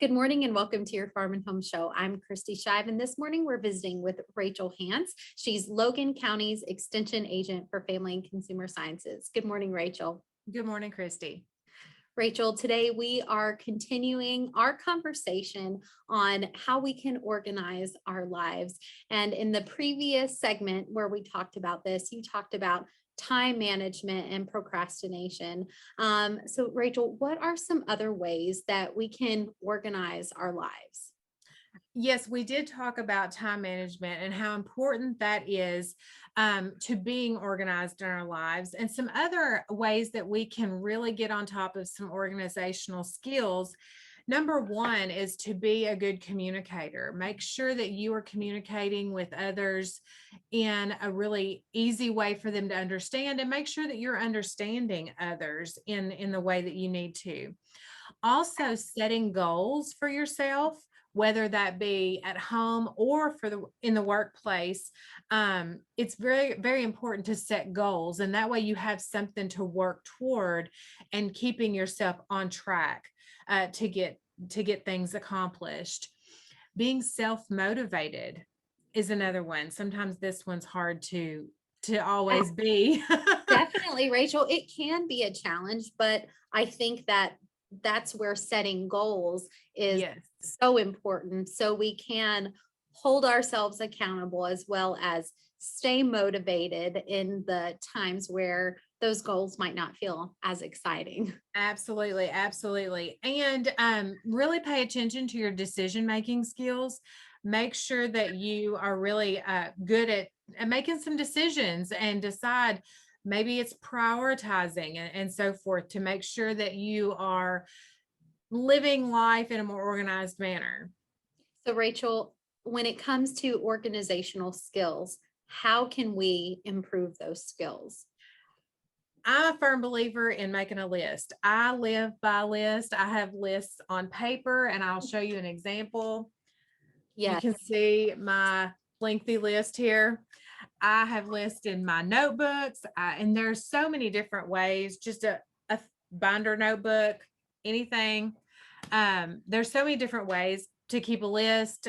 Good morning and welcome to your Farm and Home Show. I'm Kristi SHIVE, and this morning we're visiting with Rachel Hance. She's Logan County's Extension Agent for Family and Consumer Sciences. Good morning, Rachel. Good morning, Kristi. Rachel, today we are continuing our conversation on how we can organize our lives. And in the previous segment where we talked about this, you talked about time management and procrastination. So Rachel, what are some other ways that we can organize our lives? Yes, we did talk about time management and how important that is to being organized in our lives, and some other ways that we can really get on top of some organizational skills. Number one is to be a good communicator. Make sure that you are communicating with others in a really easy way for them to understand, and make sure that you're understanding others in the way that you need to. Also, setting goals for yourself, whether that be at home or in the workplace. It's very, very important to set goals, and that way you have something to work toward and keeping yourself on track to get things accomplished. Being self-motivated is another one. Sometimes this one's hard to always be. Definitely, Rachel. It can be a challenge, but I think that that's where setting goals is Yes. so important, so we can hold ourselves accountable as well as stay motivated in the times where those goals might not feel as exciting. Absolutely, absolutely. And really pay attention to your decision-making skills. Make sure that you are really good at making some decisions and decide, maybe it's prioritizing and so forth, to make sure that you are living life in a more organized manner. So, Rachel, when it comes to organizational skills, how can we improve those skills? I'm a firm believer in making a list. I live by list. I have lists on paper, and I'll show you an example. You Yes. can see my lengthy list here. I have lists in my notebooks, and there's so many different ways, just a binder notebook, anything. There's so many different ways to keep a list.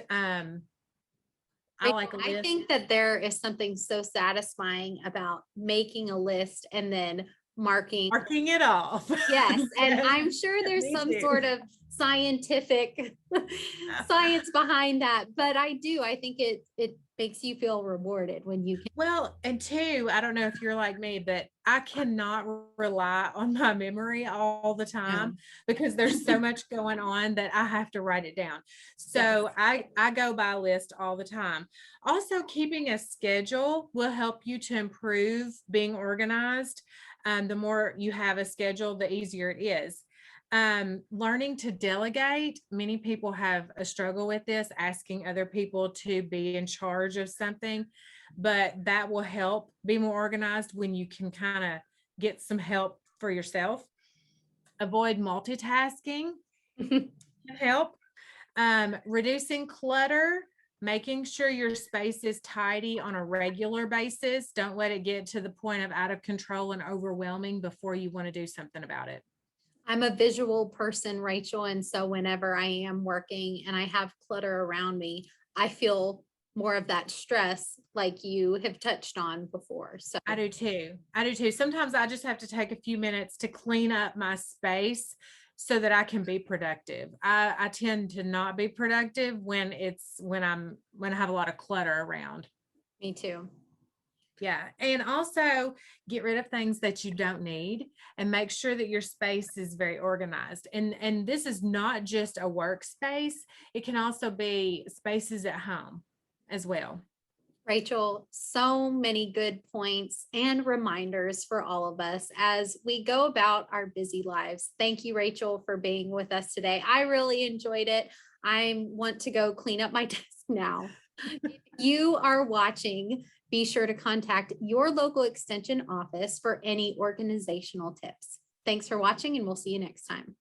I Rachel, like a I list. think that there is something so satisfying about making a list and then marking. Marking it off. Yes, and Yes, I'm sure there's me some too. sort of scientific science behind that, but I think it makes you feel rewarded when you can. Well, and two, I don't know if you're like me, but I cannot rely on my memory all the No. time, because there's so much going on that I have to write it down. Yes. So I go by list all the time. Also, keeping a schedule will help you to improve being organized. The more you have a schedule, the easier it is. Learning to delegate. Many people have a struggle with this, asking other people to be in charge of something, but that will help be more organized when you can kind of get some help for yourself. Avoid multitasking can help. Reducing clutter, making sure your space is tidy on a regular basis. Don't let it get to the point of out of control and overwhelming before you want to do something about it. I'm a visual person, Rachel, and so whenever I am working and I have clutter around me, I feel more of that stress like you have touched on before. So I do too. I do too. Sometimes I just have to take a few minutes to clean up my space so that I can be productive. I tend to not be productive when I have a lot of clutter around. me too. Yeah. And also get rid of things that you don't need, and make sure that your space is very organized. And this is not just a workspace. It can also be spaces at home as well. Rachel, so many good points and reminders for all of us as we go about our busy lives. Thank you, Rachel, for being with us today. I really enjoyed it. I want to go clean up my desk now. If you are watching, be sure to contact your local extension office for any organizational tips. Thanks for watching, and we'll see you next time.